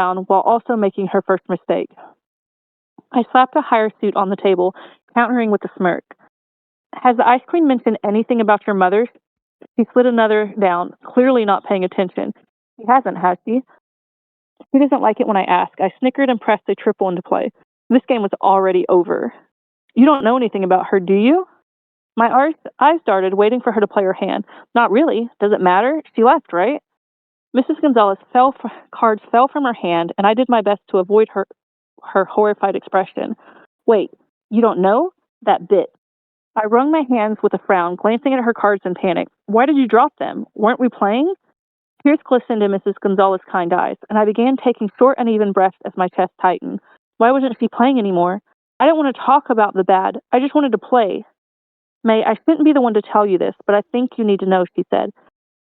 down while also making her first mistake. I slapped a higher suit on the table, countering with a smirk. Has the ice queen mentioned anything about your mother? She slid another down, clearly not paying attention. She hasn't, has she? She doesn't like it when I ask. I snickered and pressed a triple into play. This game was already over. You don't know anything about her, do you? My eyes darted, waiting for her to play her hand. Not really. Does it matter? She left, right? Mrs. Gonzalez cards fell from her hand, and I did my best to avoid her horrified expression. Wait, you don't know? That bit. I wrung my hands with a frown, glancing at her cards in panic. Why did you drop them? Weren't we playing? Tears glistened in Mrs. Gonzalez's kind eyes, and I began taking short, uneven breaths as my chest tightened. Why wasn't she playing anymore? I didn't want to talk about the bad. I just wanted to play. May, I shouldn't be the one to tell you this, but I think you need to know, she said.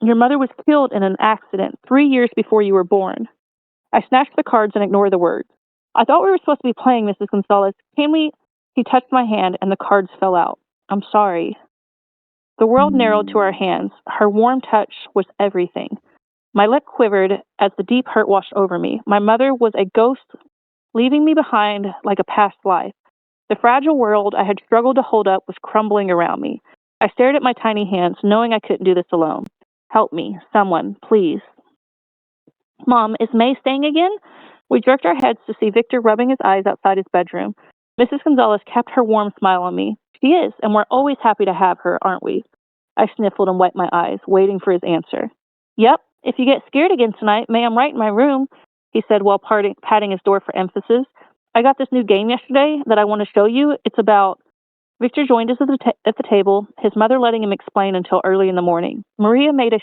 Your mother was killed in an accident 3 years before you were born. I snatched the cards and ignored the words. I thought we were supposed to be playing, Mrs. Gonzalez. Can we? He touched my hand, and the cards fell out. I'm sorry. The world narrowed to our hands. Her warm touch was everything. My lip quivered as the deep hurt washed over me. My mother was a ghost, leaving me behind like a past life. The fragile world I had struggled to hold up was crumbling around me. I stared at my tiny hands, knowing I couldn't do this alone. Help me, someone, please. Mom, is May staying again? We jerked our heads to see Victor rubbing his eyes outside his bedroom. Mrs. Gonzalez kept her warm smile on me. She is, and we're always happy to have her, aren't we? I sniffled and wiped my eyes, waiting for his answer. Yep, if you get scared again tonight, May, I'm right in my room, he said while patting his door for emphasis. I got this new game yesterday that I want to show you. It's about... Victor joined us at the table, his mother letting him explain until early in the morning. Maria made a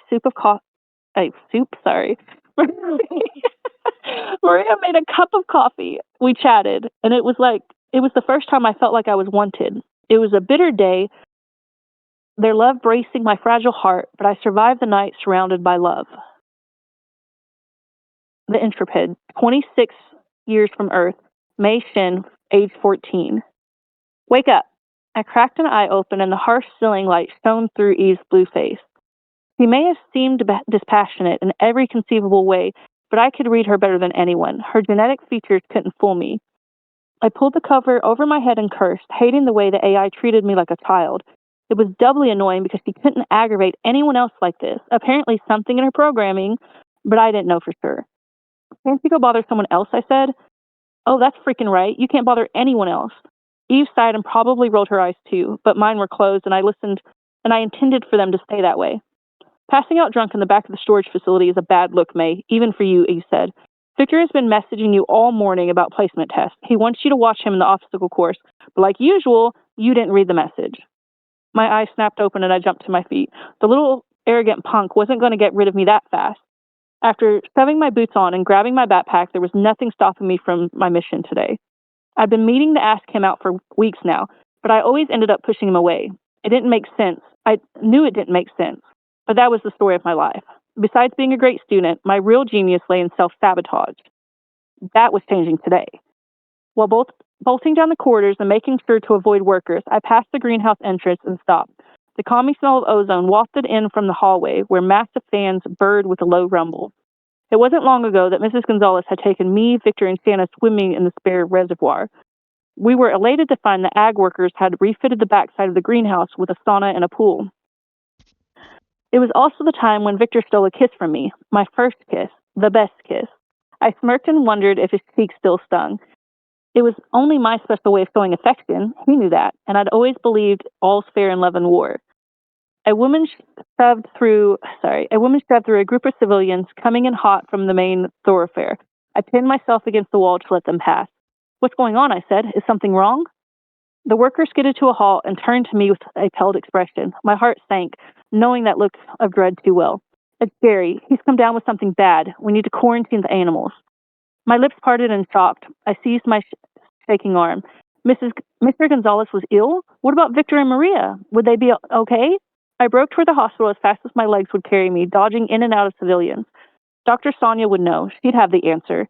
Maria made a cup of coffee. We chatted, and it was the first time I felt like I was wanted. It was a bitter day, their love bracing my fragile heart, but I survived the night surrounded by love. The Intrepid, 26 years from Earth, May Shin, age 14. Wake up. I cracked an eye open, and the harsh ceiling light shone through Eve's blue face. She may have seemed dispassionate in every conceivable way, but I could read her better than anyone. Her genetic features couldn't fool me. I pulled the cover over my head and cursed, hating the way the AI treated me like a child. It was doubly annoying because she couldn't aggravate anyone else like this. Apparently something in her programming, but I didn't know for sure. Can't you go bother someone else, I said. Oh, that's freaking right. You can't bother anyone else. Eve sighed and probably rolled her eyes too, but mine were closed, and I listened, and I intended for them to stay that way. Passing out drunk in the back of the storage facility is a bad look, May, even for you, Eve said. Victor has been messaging you all morning about placement tests. He wants you to watch him in the obstacle course, but like usual, you didn't read the message. My eyes snapped open and I jumped to my feet. The little arrogant punk wasn't going to get rid of me that fast. After shoving my boots on and grabbing my backpack, there was nothing stopping me from my mission today. I'd been meaning to ask him out for weeks now, but I always ended up pushing him away. It didn't make sense. I knew it didn't make sense, but that was the story of my life. Besides being a great student, my real genius lay in self-sabotage. That was changing today. While bolting down the corridors and making sure to avoid workers, I passed the greenhouse entrance and stopped. The calming smell of ozone wafted in from the hallway, where massive fans burred with a low rumble. It wasn't long ago that Mrs. Gonzalez had taken me, Victor, and Shanna swimming in the spare reservoir. We were elated to find the ag workers had refitted the backside of the greenhouse with a sauna and a pool. It was also the time when Victor stole a kiss from me, my first kiss, the best kiss. I smirked and wondered if his cheek still stung. It was only my special way of showing affection. He knew that, and I'd always believed all's fair in love and war. A woman shoved through a group of civilians coming in hot from the main thoroughfare. I pinned myself against the wall to let them pass. What's going on? I said. Is something wrong? The worker skidded to a halt and turned to me with a pallid expression. My heart sank, knowing that look of dread too well. It's Gary. He's come down with something bad. We need to quarantine the animals. My lips parted and shocked. I seized my shaking arm. Mr. Gonzalez was ill? What about Victor and Maria? Would they be okay? I broke toward the hospital as fast as my legs would carry me, dodging in and out of civilians. Dr. Sonia would know. She'd have the answer.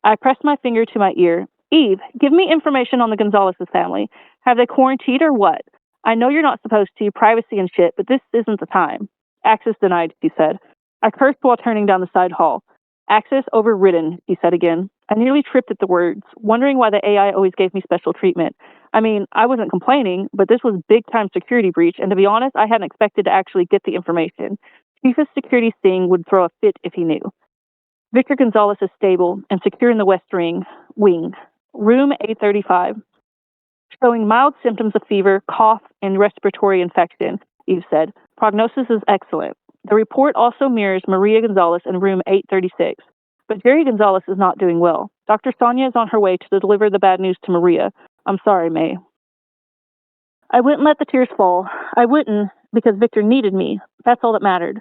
I pressed my finger to my ear. Eve, give me information on the Gonzalez's family. Have they quarantined or what? I know you're not supposed to, privacy and shit, but this isn't the time. Access denied, she said. I cursed while turning down the side hall. Access overridden, he said again. I nearly tripped at the words, wondering why the AI always gave me special treatment. I mean, I wasn't complaining, but this was big time security breach, and to be honest, I hadn't expected to actually get the information. Chief of Security Singh would throw a fit if he knew. Victor Gonzalez is stable and secure in the wing. Room A35. Showing mild symptoms of fever, cough, and respiratory infection, Eve said. Prognosis is excellent. The report also mirrors Maria Gonzalez in room 836. But Jerry Gonzalez is not doing well. Dr. Sonia is on her way to deliver the bad news to Maria. I'm sorry, May. I wouldn't let the tears fall. I wouldn't because Victor needed me. That's all that mattered.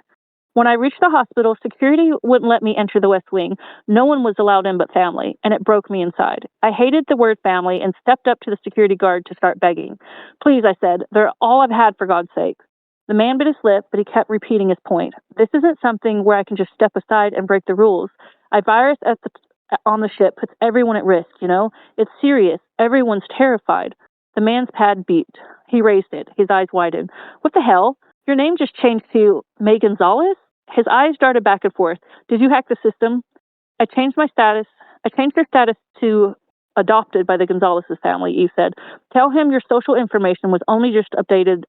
When I reached the hospital, security wouldn't let me enter the West Wing. No one was allowed in but family, and it broke me inside. I hated the word family and stepped up to the security guard to start begging. Please, I said, they're all I've had for God's sake. The man bit his lip, but he kept repeating his point. This isn't something where I can just step aside and break the rules. A virus on the ship puts everyone at risk, you know? It's serious. Everyone's terrified. The man's pad beeped. He raised it. His eyes widened. What the hell? Your name just changed to May Gonzalez? His eyes darted back and forth. Did you hack the system? I changed their status to adopted by the Gonzalez's family, Eve said. Tell him your social information was only just updated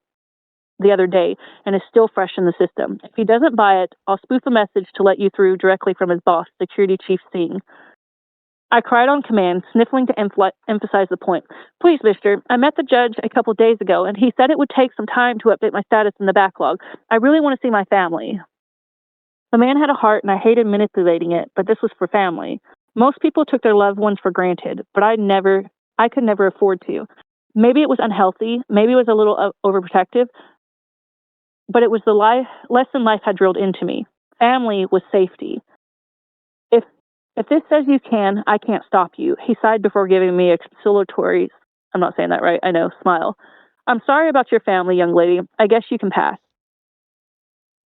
the other day and is still fresh in the system. If he doesn't buy it, I'll spoof a message to let you through directly from his boss, Security Chief Singh. I cried on command, sniffling to emphasize the point. Please, mister, I met the judge a couple days ago, and he said it would take some time to update my status in the backlog. I really want to see my family. The man had a heart, and I hated manipulating it, but this was for family. Most people took their loved ones for granted, but I could never afford to. Maybe it was unhealthy, maybe it was a little overprotective, but it was the lesson life had drilled into me. Family was safety. If this says you can, I can't stop you, he sighed before giving me a conciliatory, I'm not saying that right, I know, smile. I'm sorry about your family, young lady. I guess you can pass.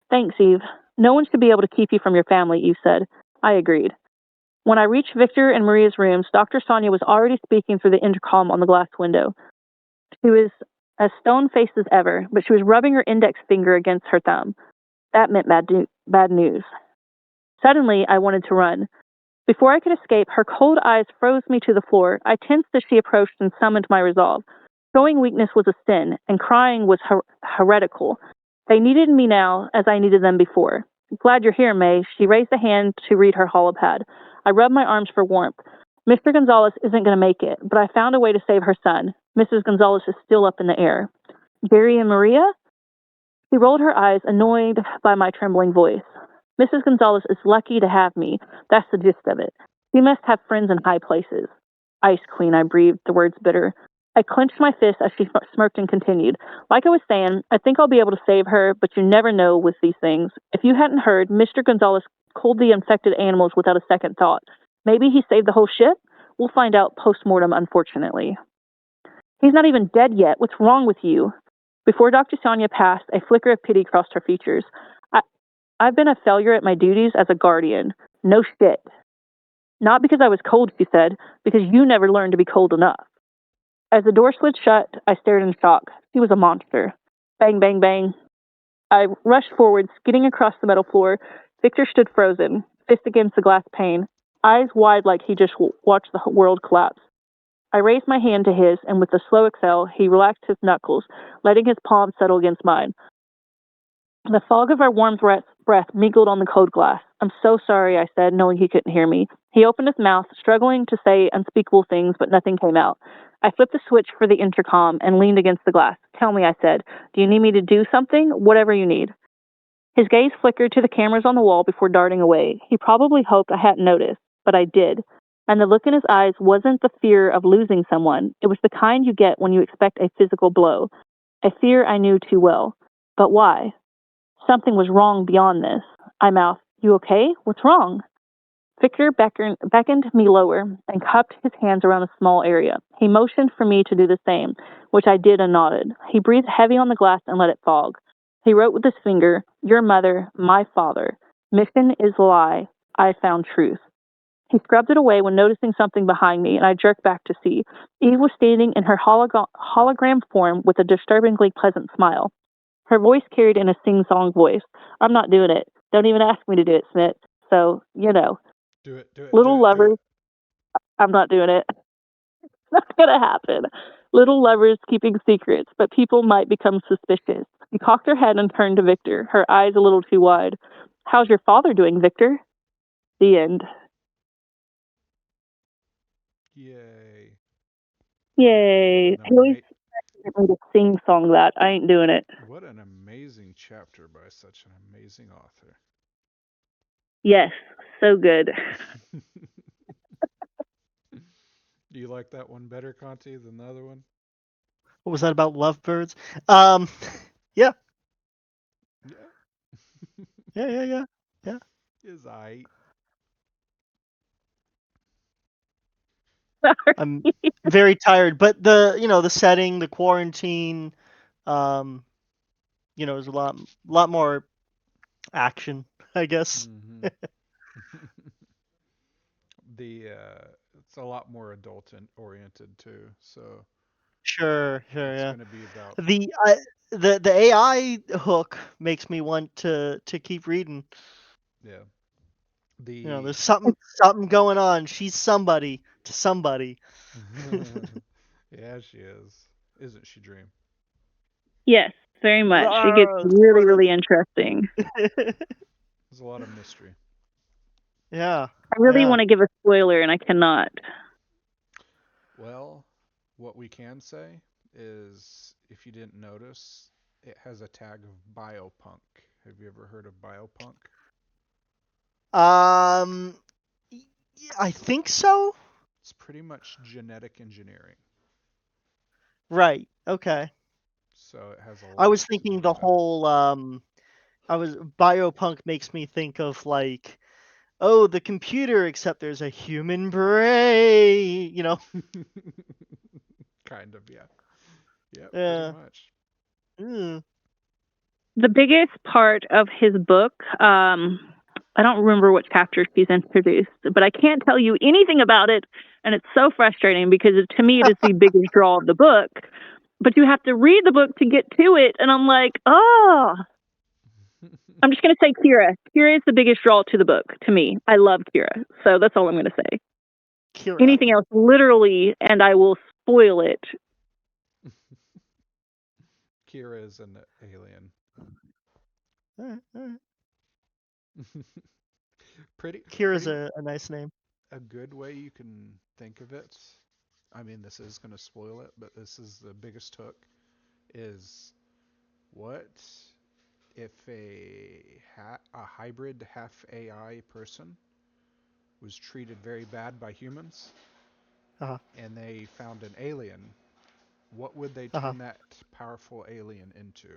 Thanks, Eve. No one should be able to keep you from your family, Eve said. I agreed. When I reached Victor and Maria's rooms, Dr. Sonia was already speaking through the intercom on the glass window. She was as stone-faced as ever, but she was rubbing her index finger against her thumb. That meant bad news. Suddenly, I wanted to run. Before I could escape, her cold eyes froze me to the floor. I tensed as she approached and summoned my resolve. Showing weakness was a sin, and crying was heretical. They needed me now as I needed them before. Glad you're here, May. She raised a hand to read her holopad. I rubbed my arms for warmth. Mr. Gonzalez isn't going to make it, but I found a way to save her son. Mrs. Gonzalez is still up in the air. Gary and Maria? She rolled her eyes, annoyed by my trembling voice. Mrs. Gonzalez is lucky to have me. That's the gist of it. She must have friends in high places. Ice Queen, I breathed, the words bitter. I clenched my fist as she smirked and continued. Like I was saying, I think I'll be able to save her, but you never know with these things. If you hadn't heard, Mr. Gonzalez culled the infected animals without a second thought. Maybe he saved the whole ship? We'll find out post-mortem, unfortunately. He's not even dead yet. What's wrong with you? Before Dr. Sonia passed, a flicker of pity crossed her features. I've been a failure at my duties as a guardian. No shit. Not because I was cold, she said, because you never learned to be cold enough. As the door slid shut, I stared in shock. She was a monster. Bang, bang, bang. I rushed forward, skidding across the metal floor. Victor stood frozen, fist against the glass pane, eyes wide like he just watched the world collapse. I raised my hand to his, and with a slow exhale, he relaxed his knuckles, letting his palm settle against mine. The fog of our warm breath mingled on the cold glass. I'm so sorry, I said, knowing he couldn't hear me. He opened his mouth, struggling to say unspeakable things, but nothing came out. I flipped the switch for the intercom and leaned against the glass. Tell me, I said. Do you need me to do something? Whatever you need. His gaze flickered to the cameras on the wall before darting away. He probably hoped I hadn't noticed, but I did. And the look in his eyes wasn't the fear of losing someone. It was the kind you get when you expect a physical blow. A fear I knew too well. But why? Something was wrong beyond this. I mouthed, You okay? What's wrong? Victor beckoned me lower and cupped his hands around a small area. He motioned for me to do the same, which I did and nodded. He breathed heavy on the glass and let it fog. He wrote with his finger, Your mother, my father. Mission is lie. I found truth. He scrubbed it away when noticing something behind me, and I jerked back to see. Eve was standing in her hologram form with a disturbingly pleasant smile. Her voice carried in a sing-song voice. I'm not doing it. Don't even ask me to do it, Smith. So, you know. Do it, do it, do Little it, do it. lovers, I'm not doing it. That's gonna happen. Little lovers keeping secrets, but people might become suspicious. She cocked her head and turned to Victor, her eyes a little too wide. How's your father doing, Victor? The end. Yay. What Yay. an He always ama- get me to sing song that. I ain't doing it. what an amazing chapter by such an amazing author. Yes, so good. Do you like that one better, Conti, than the other one? What was that about lovebirds? Um, yeah, Yeah. yeah. Yeah. Is I. I'm very tired, but the setting, the quarantine, um, there's a lot more action, I guess. Hmm. the it's a lot more oriented too. So Sure, it's yeah. going to be about The AI hook makes me want to keep reading. yeah. The There's something going on. She's somebody to somebody. yeah, she is. Isn't she, Dream? Yes, very much. It gets Arr, really, spoilers. really interesting. There's a lot of mystery. Yeah, I really yeah. want to give a spoiler, and I cannot. Well, what we can say is, if you didn't notice, it has a tag of biopunk. Have you ever heard of biopunk? Um, y- I think so. It's pretty much genetic engineering. Right. Okay. So it has a I lot was to do thinking with the that. whole I was biopunk makes me think of like, oh, the computer, except there's a human brain. Kind of, yeah. Yeah, pretty Yeah. much. Mm. The biggest part of his book, I don't remember what chapter she's introduced, but I can't tell you anything about it, and it's so frustrating because to me it is the biggest draw of the book. But you have to read the book to get to it, and I'm like, oh. I'm just gonna say Kira. Kira is the biggest draw to the book to me. I love Kira, so that's all I'm gonna say. Kira. Anything else, literally, and I will spoil it. Kira is an alien. All right. pretty Kira's pretty a nice name. a good way you can think of it. I mean, this is going to spoil it, but this is the biggest hook is what if a hybrid half AI person was treated very bad by humans Uh-huh. and they found an alien, what would they Uh-huh. turn that powerful alien into?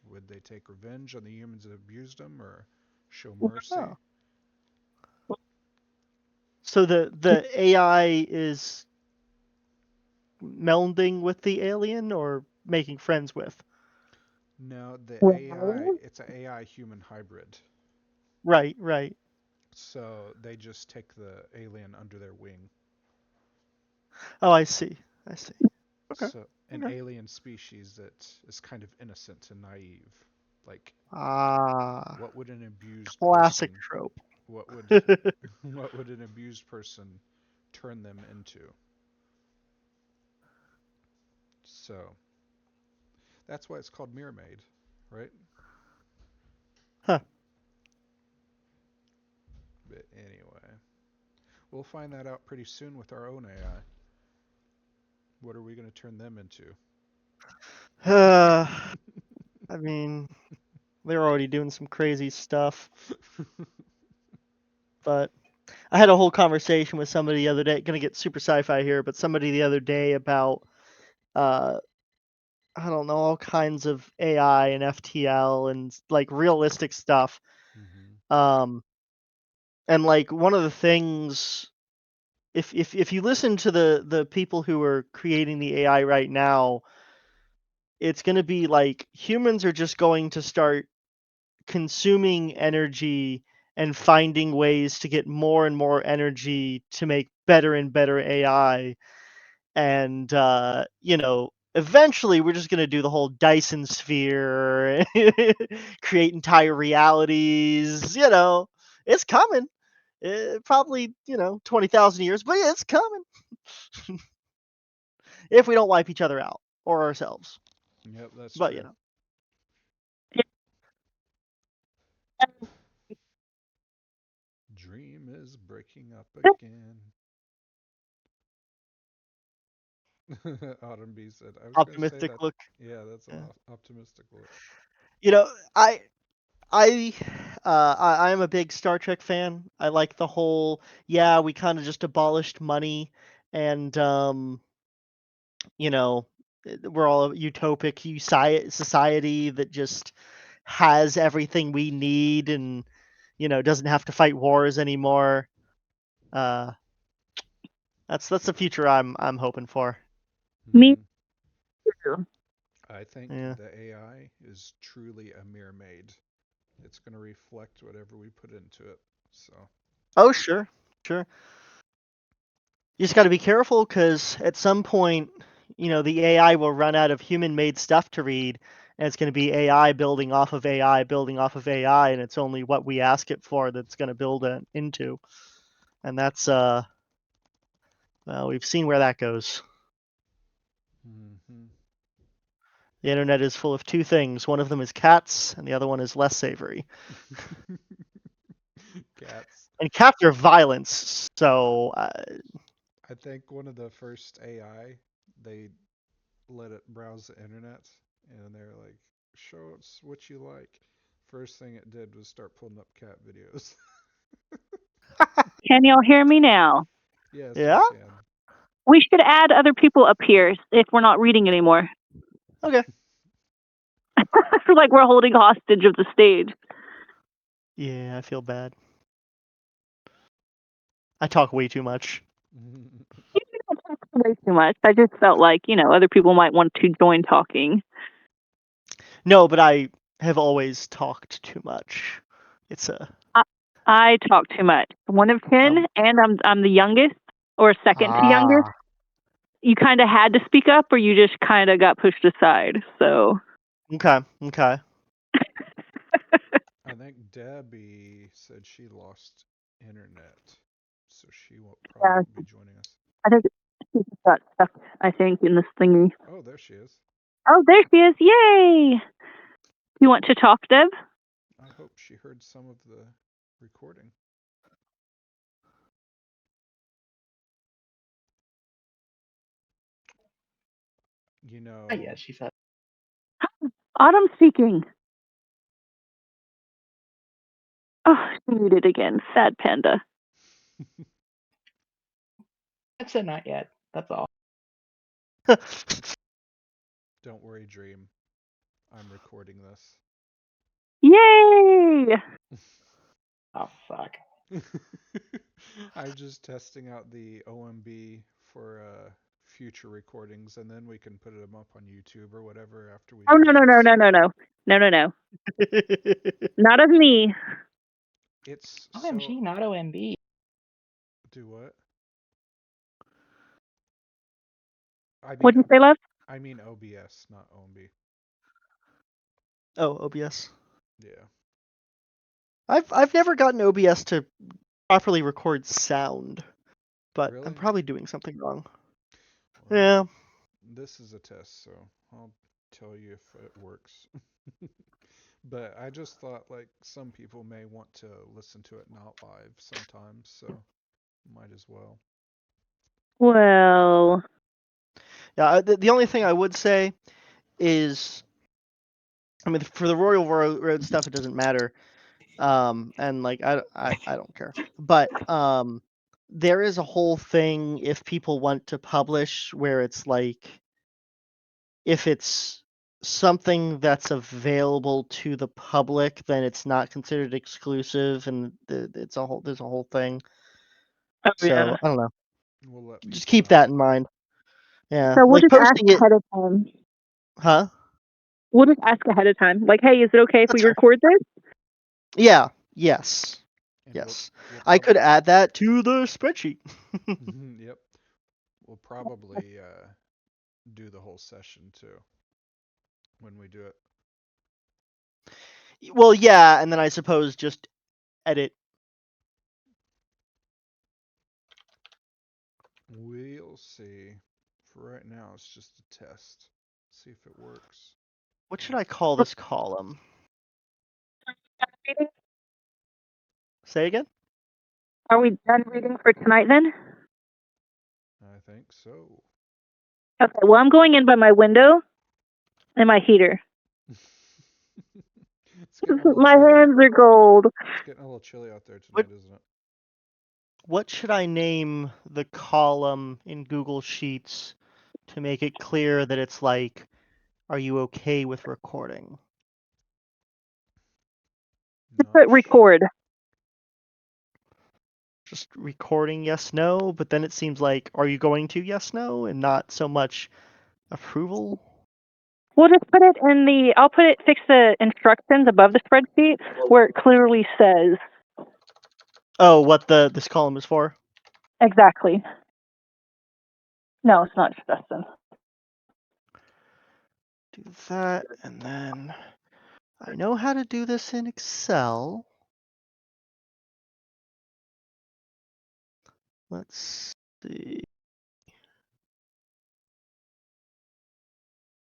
Would they take revenge on the humans that abused them or show mercy? Oh. So the AI is melding with the alien or making friends with? No, the AI, Well, it's an AI human hybrid. Right. So they just take the alien under their wing. Oh, I see. Okay. So an Okay. alien species that is kind of innocent and naive. Like Ah, what would an abused classic person trope. what would what would an abused person turn them into? So that's why it's called Mirror Maid, right? Huh. But anyway, we'll find that out pretty soon with our own AI. What are we going to turn them into? Uh, I mean, they're already doing some crazy stuff, but I had a whole conversation with somebody the other day. Gonna get super sci-fi here, but somebody the other day about uh, I don't know, all kinds of AI and FTL and like realistic stuff. Hmm. Um, and like one of the things, if you listen to the people who are creating the AI right now, it's gonna be like humans are just going to start consuming energy and finding ways to get more and more energy to make better and better AI. And eventually we're just gonna do the whole Dyson sphere, create entire realities. It's coming. Probably 20,000 years, but yeah, it's coming. If we don't wipe each other out or ourselves. Yep, that's But true. Dream is breaking up again. Autumn B said, I was going to say optimistic that. look. Yeah, that's an Yeah. optimistic look. I I am a big Star Trek fan. I like the whole we kind of just abolished money and we're all a utopic society that just has everything we need and doesn't have to fight wars anymore. Uh that's the future I'm hoping for. Me Hmm. too. I think Yeah. the AI is truly a mirror made. It's going to reflect whatever we put into it. So, Oh, sure. Sure. You just got to be careful because at some point, the AI will run out of human-made stuff to read, and it's going to be AI building off of AI, building off of AI, and it's only what we ask it for that's going to build it into. And that's well, we've seen where that goes. hmm. The internet is full of two things. One of them is cats, and the other one is less savory. Cats. And cats are violence, so I think one of the first AI, they let it browse the internet, and they're like, show us what you like. First thing it did was start pulling up cat videos. Can y'all hear me now? Yes, we yeah. can. We should add other people up here if we're not reading anymore. Okay. I feel like we're holding hostage of the stage. Yeah, I feel bad. I talk way too much. You don't talk way too much. I just felt like, other people might want to join talking. No, but I have always talked too much. It's a I talk too much. One of 10, and I'm the youngest or second to youngest. You kind of had to speak up, or you just kind of got pushed aside. So Okay. I think Debbie said she lost internet, so she probably yeah, won't be joining us. I think she just got stuck. I think in this thingy. Oh, there she is. Oh, there she is! Yay! You want to talk, Deb? I hope she heard some of the recording. You know, Yeah, she said. Autumn speaking. Oh, she muted again. Sad panda. I said not yet. That's all. don't worry, Dream. I'm recording this. Yay! Oh fuck. I'm just testing out the OMB for future recordings, and then we can put them up on YouTube or whatever after we. Oh do no no no this. no no no no no no! Not of me. It's so. OMG, not OMB. Do what? I mean, What'd you say, love? I mean OBS, not OMB. Oh, OBS. Yeah. I've never gotten OBS to properly record sound, but I'm Really? probably doing something wrong. Well, Yeah. this is a test, so I'll tell you if it works. But I just thought like some people may want to listen to it not live sometimes, so might as well. Well, Yeah. The only thing I would say is, I mean, for the Royal Road stuff, it doesn't matter. And like I don't care. But there is a whole thing if people want to publish where it's like if it's something that's available to the public, then it's not considered exclusive, and there's a whole thing. oh yeah. So I don't know. We'll let Just people keep know. that in mind. Yeah, So we'll like just ask posting it, ahead of time. huh? We'll just ask ahead of time. Like, hey, is it okay if we That's fine. record this? Yeah. Yes. And Yes. we'll I could add that to the spreadsheet. Yep. We'll probably do the whole session too when we do it. Well, yeah, and then I suppose just edit We'll see. For right now, it's just a test. See if it works. What should I call this column? Say again? Are we done reading for tonight then? I think so. Okay, well, I'm going in by my window and my heater. It's getting a little My chilly. hands are cold. It's getting a little chilly out there What- tonight, isn't it? What should I name the column in Google Sheets to make it clear that it's like, are you okay with recording? Not Put record. Just recording yes, no, but then it seems like, are you going to yes, no, and not so much approval? We'll just put it in the, I'll put it, fix the instructions above the spreadsheet where it clearly says Oh, what this column is for? exactly. No, it's not Justin. Do that, and then I know how to do this in Excel. Let's see.